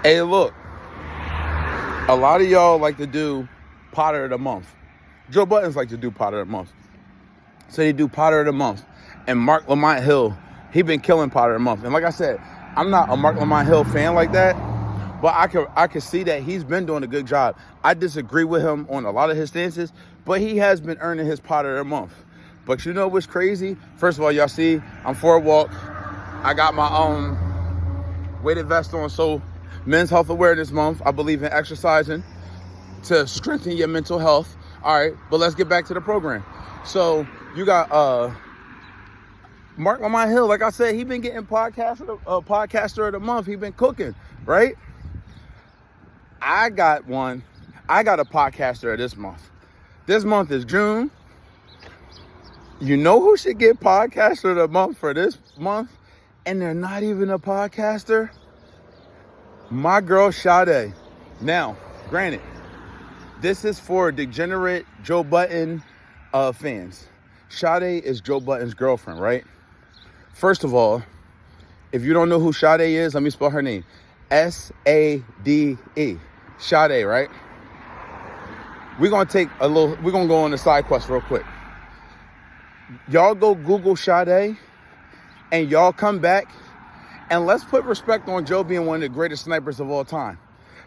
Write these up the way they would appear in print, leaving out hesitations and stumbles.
Hey, look, a lot of y'all like to do Potter of the Month. Joe Buddens like to do Potter of the Month. So they do Potter of the Month. And Marc Lamont Hill, he been killing Potter of the Month. And like I said, I'm not a Marc Lamont Hill fan like that, but I can see that he's been doing a good job. I disagree with him on a lot of his stances, but he has been earning his Potter of the Month. But you know what's crazy? First of all, y'all see, I'm for a walk. I got my weighted vest on. So Men's Health Awareness Month, I believe in exercising to strengthen your mental health. All right, but let's get back to the program. So you got Marc Lamont Hill. Like I said, he been getting podcaster of the month. He been cooking, right? I got a podcaster of this month. This month is June. You know who should get podcaster of the month for this month? And they're not even a podcaster? My girl Sade. Now, granted, this is for degenerate Joe Budden fans. Sade is Joe Budden's girlfriend, right? First of all, if you don't know who Sade is, let me spell her name. Sade. Sade, right? We're gonna go on a side quest real quick. Y'all go Google Sade and y'all come back and let's put respect on Joe being one of the greatest snipers of all time.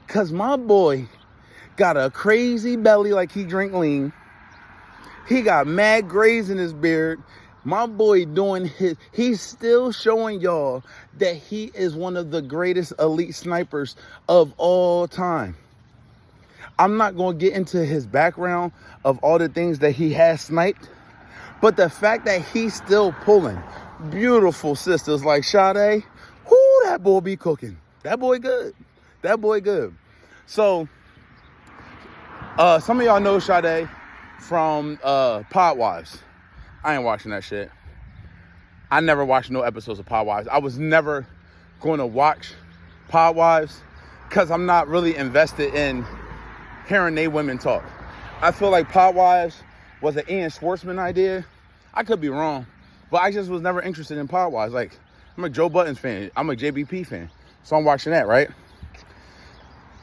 Cause my boy got a crazy belly like he drink lean. He got mad grays in his beard. My boy he's still showing y'all that he is one of the greatest elite snipers of all time. I'm not going to get into his background of all the things that he has sniped, but the fact that he's still pulling beautiful sisters like Sade, whoo, that boy be cooking. That boy good. That boy good. So, some of y'all know Sade from Pod Wives. I ain't watching that shit. I never watched no episodes of Pod Wives. I was never going to watch Pod Wives because I'm not really invested in hearing they women talk. I feel like Pod Wives was an Ian Schwartzman idea. I could be wrong, but I just was never interested in Pod Wives. Like, I'm a Joe Buddens fan. I'm a JBP fan. So I'm watching that, right?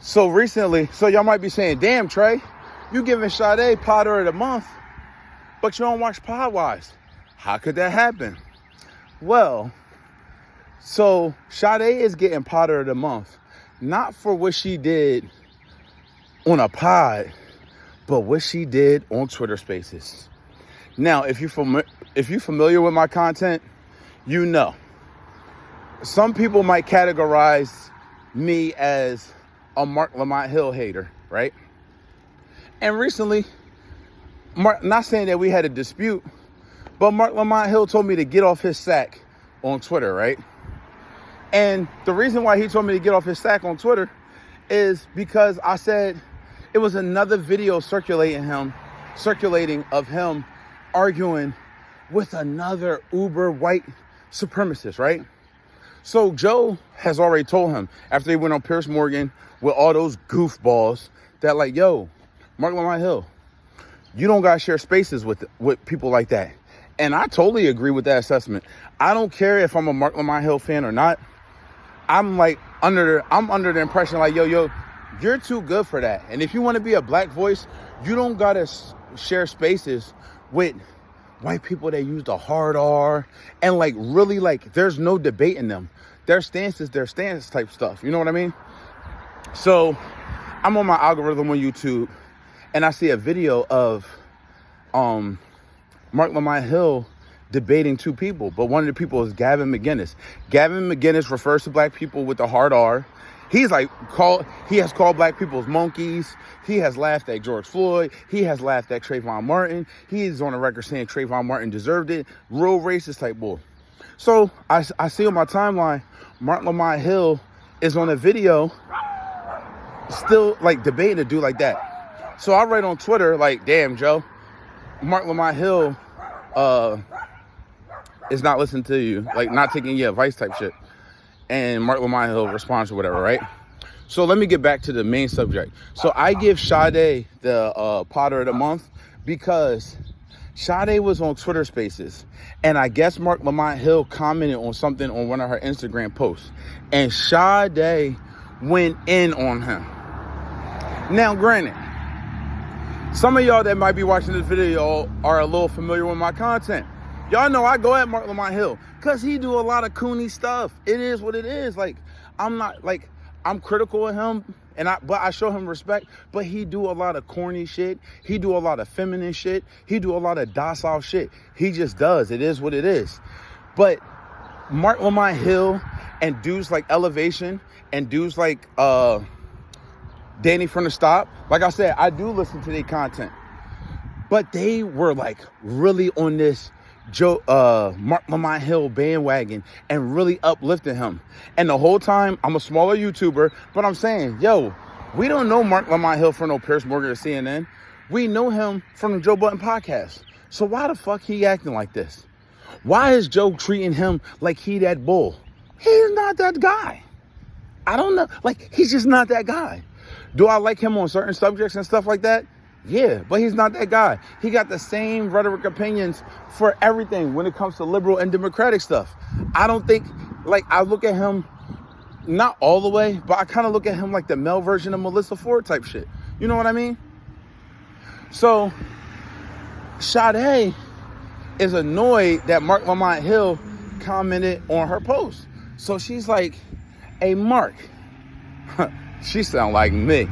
So recently, so y'all might be saying, damn, Trey, you giving Sade Potter of the Month, but you don't watch Pod Wives. How could that happen? Well, so Sade is getting Potter of the Month, not for what she did on a pod, but what she did on Twitter Spaces. Now, if you're familiar with my content, you know. Some people might categorize me as a Marc Lamont Hill hater, right? And recently, not saying that we had a dispute, but Marc Lamont Hill told me to get off his sack on Twitter, right? And the reason why he told me to get off his sack on Twitter is because I said it was another video circulating of him arguing with another uber white supremacist, right? So Joe has already told him after he went on Piers Morgan with all those goofballs that like, yo, Marc Lamont Hill, you don't got to share spaces with people like that. And I totally agree with that assessment. I don't care if I'm a Marc Lamont Hill fan or not. I'm under the impression like, yo, you're too good for that. And if you want to be a black voice, you don't got to share spaces with white people that use the hard R and like really like there's no debate in them. Their stance is their stance type stuff. You know what I mean? So I'm on my algorithm on YouTube and I see a video of Marc Lamont Hill debating two people, but one of the people is Gavin McInnes. Gavin McInnes refers to black people with the hard R. He has called black people monkeys. He has laughed at George Floyd. He has laughed at Trayvon Martin. He is on the record saying Trayvon Martin deserved it. Real racist type bull. So I see on my timeline, Marc Lamont Hill is on a video still like debating a dude like that. So I write on Twitter like, damn, Joe, Marc Lamont Hill is not listening to you, like not taking your advice type shit. And Marc Lamont Hill responds or whatever, right? So let me get back to the main subject. So I give Sade the Potter of the Month because Sade was on Twitter Spaces. And I guess Marc Lamont Hill commented on something on one of her Instagram posts. And Sade went in on him. Now, granted, some of y'all that might be watching this video are a little familiar with my content. Y'all know I go at Marc Lamont Hill because he do a lot of coony stuff. It is what it is. Like, I'm critical of him, but I show him respect. But he do a lot of corny shit. He do a lot of feminine shit. He do a lot of docile shit. He just does. It is what it is. But Marc Lamont Hill and dudes like Elevation and dudes like Danny from the Stop, like I said, I do listen to their content. But they were like really on this Marc Lamont Hill bandwagon and really uplifting him. And the whole time, I'm a smaller YouTuber, but I'm saying, yo, we don't know Marc Lamont Hill from no Piers Morgan or CNN. We know him from the Joe Budden podcast. So why the fuck he acting like this? Why is Joe treating him like he that bull? He's not that guy. I don't know. Like, he's just not that guy. Do I like him on certain subjects and stuff like that? Yeah, but he's not that guy. He got the same rhetoric opinions for everything when it comes to liberal and democratic stuff. I don't think, like, I look at him, not all the way, but I kind of look at him like the male version of Melissa Ford type shit. You know what I mean? So, Sade is annoyed that Marc Lamont Hill commented on her post. So she's like, hey, Mark, she sound like me.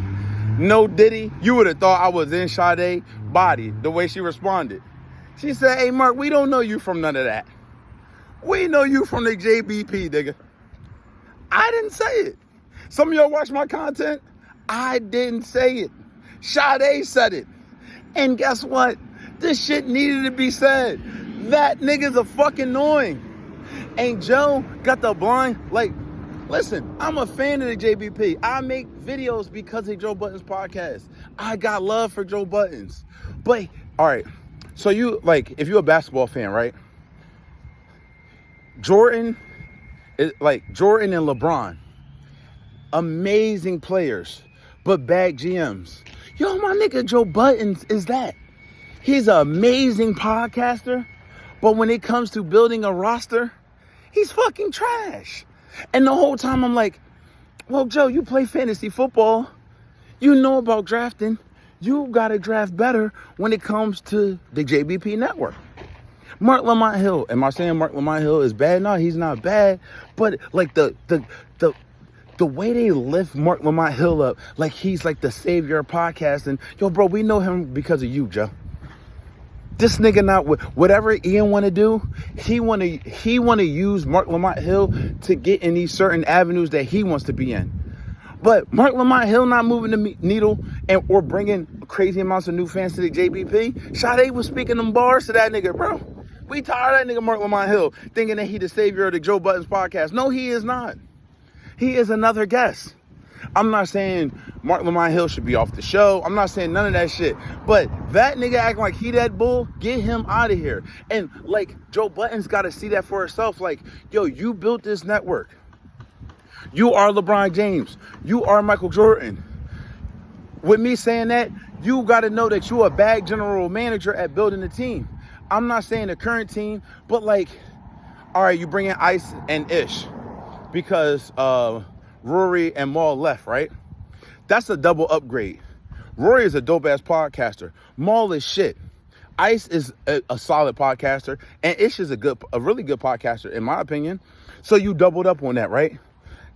No Diddy, you would have thought I was in Sade's body the way she responded. She said, hey, Mark, we don't know you from none of that. We know you from the JBP, nigga. I didn't say it. Some of y'all watch my content. I didn't say it. Sade said it. And guess what? This shit needed to be said. That nigga's a fucking annoying. And Joe got the blind, like, listen, I'm a fan of the JBP. I make videos because of Joe Budden's podcast. I got love for Joe Buddens. But, all right, so you, like, if you're a basketball fan, right? Jordan and LeBron, amazing players, but bad GMs. Yo, my nigga Joe Buddens is that. He's an amazing podcaster, but when it comes to building a roster, he's fucking trash. And the whole time I'm like, well, Joe, you play fantasy football. You know about drafting. You got to draft better when it comes to the JBP network. Marc Lamont Hill. Am I saying Marc Lamont Hill is bad? No, he's not bad. But like the way they lift Marc Lamont Hill up, like he's like the savior of podcasting. Yo, bro, we know him because of you, Joe. This nigga not whatever Ian want to do, he want to use Marc Lamont Hill to get in these certain avenues that he wants to be in. But Marc Lamont Hill not moving the needle or bringing crazy amounts of new fans to the JBP. Sade was speaking them bars to that nigga, bro. We tired of that nigga Marc Lamont Hill thinking that he the savior of the Joe Budden's podcast. No, he is not. He is another guest. I'm not saying Marc Lamont Hill should be off the show. I'm not saying none of that shit. But that nigga acting like he that bull, get him out of here. And like Joe Budden's got to see that for herself. Like, yo, you built this network. You are LeBron James. You are Michael Jordan. With me saying that, you got to know that you a bad general manager at building a team. I'm not saying the current team, but like, all right, you bring in Ice and Ish because Rory and Maul left, right? That's a double upgrade. Rory is a dope-ass podcaster. Maul is shit. Ice is a solid podcaster, and Ish is a really good podcaster, in my opinion. So you doubled up on that, right?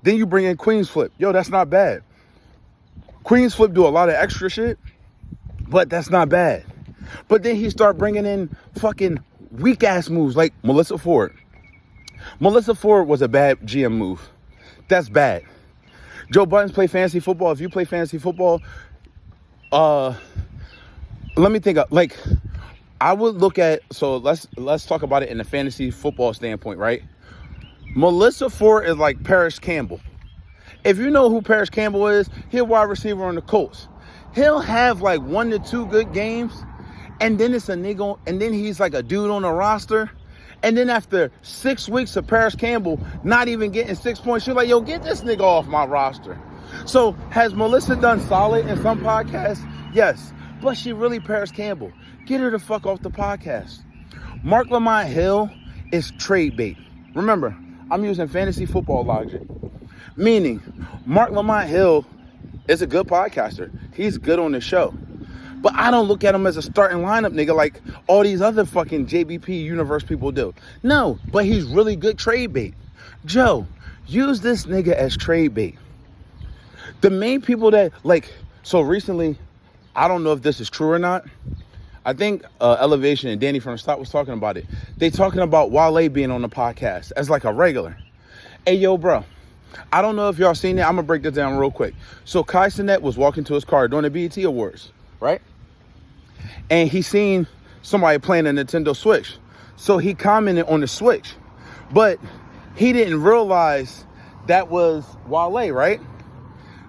Then you bring in Queen's Flip. Yo, that's not bad. Queen's Flip do a lot of extra shit, but that's not bad. But then he start bringing in fucking weak-ass moves like Melissa Ford. Melissa Ford was a bad GM move. That's bad. Joe Budden's play fantasy football. If you play fantasy football, let me think of, like, I would look at, so let's talk about it in a fantasy football standpoint, right? Melissa Ford is like Paris Campbell. If you know who Paris Campbell is, he's a wide receiver on the Colts. He'll have like 1 to 2 good games, and then it's a nigga, and then he's like a dude on the roster. And then after 6 weeks of Paris Campbell not even getting 6 points, you're like, yo, get this nigga off my roster. So has Melissa done solid in some podcasts? Yes. But she really Paris Campbell. Get her the fuck off the podcast. Marc Lamont Hill is trade bait. Remember, I'm using fantasy football logic. Meaning, Marc Lamont Hill is a good podcaster. He's good on the show. But I don't look at him as a starting lineup nigga like all these other fucking JBP universe people do. No, but he's really good trade bait. Joe, use this nigga as trade bait. The main people that, like, so recently, I don't know if this is true or not. I think Elevation and Danny from the Stop was talking about it. They talking about Wale being on the podcast as like a regular. Hey, yo, bro. I don't know if y'all seen it. I'm going to break this down real quick. So Kai Cenat was walking to his car during the BET Awards, right? And he seen somebody playing a Nintendo Switch. So he commented on the Switch. But he didn't realize that was Wale, right?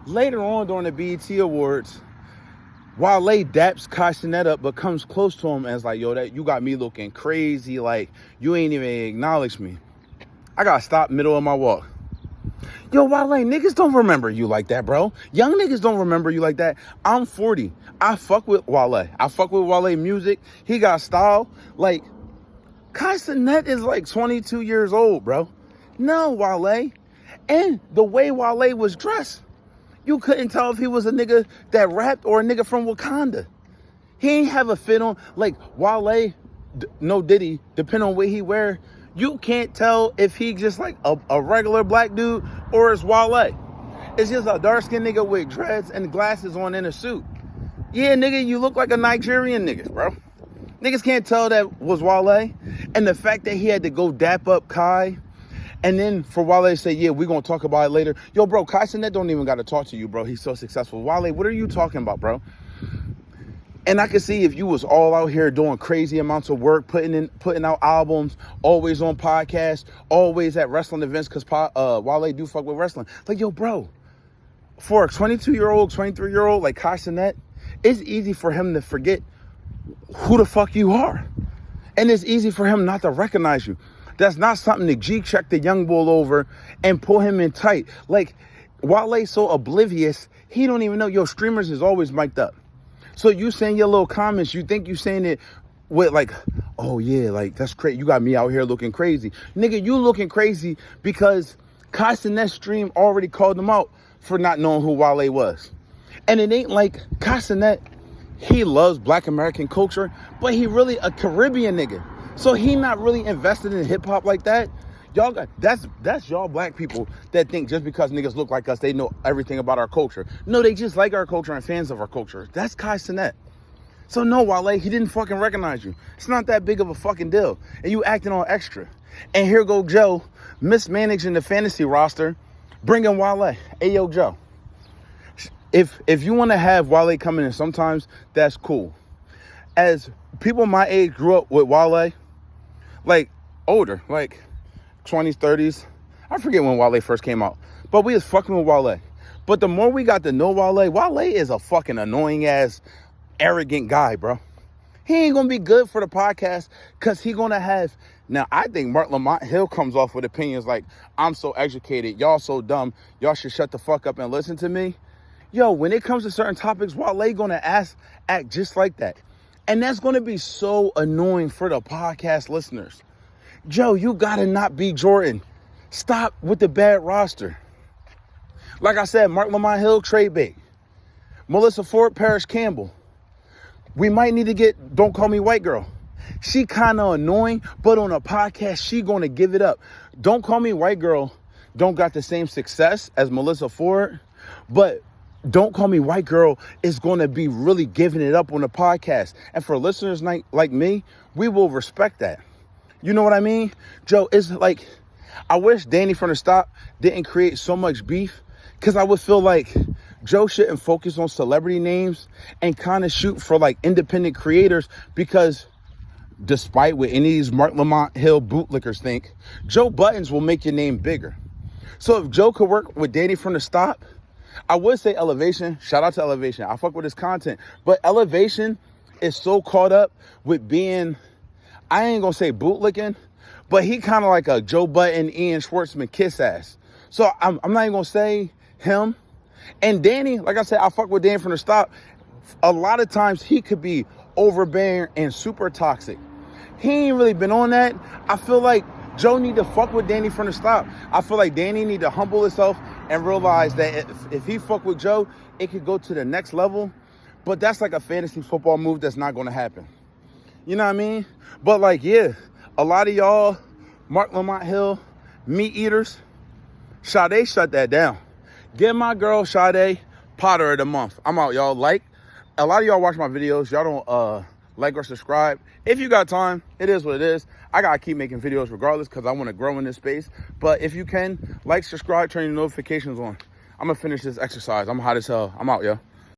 Later on during the BET Awards, Wale daps Kai Cenat up, but comes close to him and is like, yo, that you got me looking crazy. Like, you ain't even acknowledged me. I got to stop middle of my walk. Yo, Wale, niggas don't remember you like that, bro. Young niggas don't remember you like that. I'm 40. I fuck with Wale. I fuck with Wale music. He got style. Like, Kai Cenat is like 22 years old, bro. No, Wale. And the way Wale was dressed, you couldn't tell if he was a nigga that rapped or a nigga from Wakanda. He ain't have a fit on. Like, Wale, no Diddy, depending on what he wear, you can't tell if he just like a regular black dude or it's Wale. It's just a dark-skinned nigga with dreads and glasses on in a suit. Yeah, nigga, you look like a Nigerian nigga, bro. Niggas can't tell that was Wale. And the fact that he had to go dap up Kai, and then for Wale to say, yeah, we're going to talk about it later. Yo, bro, Kai Cenat don't even got to talk to you, bro. He's so successful. Wale, what are you talking about, bro? And I can see if you was all out here doing crazy amounts of work, putting out albums, always on podcasts, always at wrestling events, because Wale do fuck with wrestling. Like, yo, bro, for a 22-year-old, 23-year-old like Kai Cenat, it's easy for him to forget who the fuck you are. And it's easy for him not to recognize you. That's not something to G-check the young bull over and pull him in tight. Like, Wale's so oblivious, he don't even know. Yo, streamers is always mic'd up. So you saying your little comments, you think you saying it with like, oh yeah, like that's crazy. You got me out here looking crazy. Nigga, you looking crazy because Kai Cenat's stream already called him out for not knowing who Wale was. And it ain't like Kai Cenat, he loves Black American culture, but he really a Caribbean nigga. So he not really invested in hip hop like that. Y'all got, that's y'all black people that think just because niggas look like us, they know everything about our culture. No, they just like our culture and fans of our culture. That's Kai Cenat. So no, Wale, he didn't fucking recognize you. It's not that big of a fucking deal. And you acting all extra. And here go Joe, mismanaging the fantasy roster, bringing Wale. Hey, yo, Joe. If you want to have Wale coming in sometimes, that's cool. As people my age grew up with Wale, like older, like 20s, 30s. I forget when Wale first came out. But we was fucking with Wale. But the more we got to know Wale is a fucking annoying ass, arrogant guy, bro. He ain't gonna be good for the podcast because he gonna have... Now, I think Marc Lamont Hill comes off with opinions like, I'm so educated, y'all so dumb, y'all should shut the fuck up and listen to me. Yo, when it comes to certain topics, Wale gonna act just like that. And that's gonna be so annoying for the podcast listeners. Joe, you gotta not be Jordan. Stop with the bad roster. Like I said, Marc Lamont Hill, trade bait. Melissa Ford, Parrish Campbell. We might need to get Don't Call Me White Girl. She kind of annoying, but on a podcast, she gonna give it up. Don't Call Me White Girl don't got the same success as Melissa Ford, but Don't Call Me White Girl is gonna be really giving it up on the podcast. And for listeners like me, we will respect that. You know what I mean? Joe, it's like, I wish Danny from the Stop didn't create so much beef, because I would feel like Joe shouldn't focus on celebrity names and kind of shoot for like independent creators, because despite what any of these Marc Lamont Hill bootlickers think, Joe Buttons will make your name bigger. So if Joe could work with Danny from the Stop, I would say Elevation. Shout out to Elevation. I fuck with his content. But Elevation is so caught up with being... I ain't gonna say bootlicking, but he kind of like a Joe Budden, Ian Schwartzman kiss ass. So I'm not even gonna say him. And Danny, like I said, I fuck with Danny from the Stop. A lot of times he could be overbearing and super toxic. He ain't really been on that. I feel like Joe need to fuck with Danny from the Stop. I feel like Danny need to humble himself and realize that if he fuck with Joe, it could go to the next level. But that's like a fantasy football move that's not going to happen. You know what I mean? But like, yeah, a lot of y'all, Marc Lamont Hill, meat eaters, Sade shut that down. Give my girl Sade Potter of the month. I'm out, y'all. Like, a lot of y'all watch my videos. Y'all don't like or subscribe. If you got time, it is what it is. I got to keep making videos regardless because I want to grow in this space. But if you can, like, subscribe, turn your notifications on. I'm going to finish this exercise. I'm hot as hell. I'm out, yo.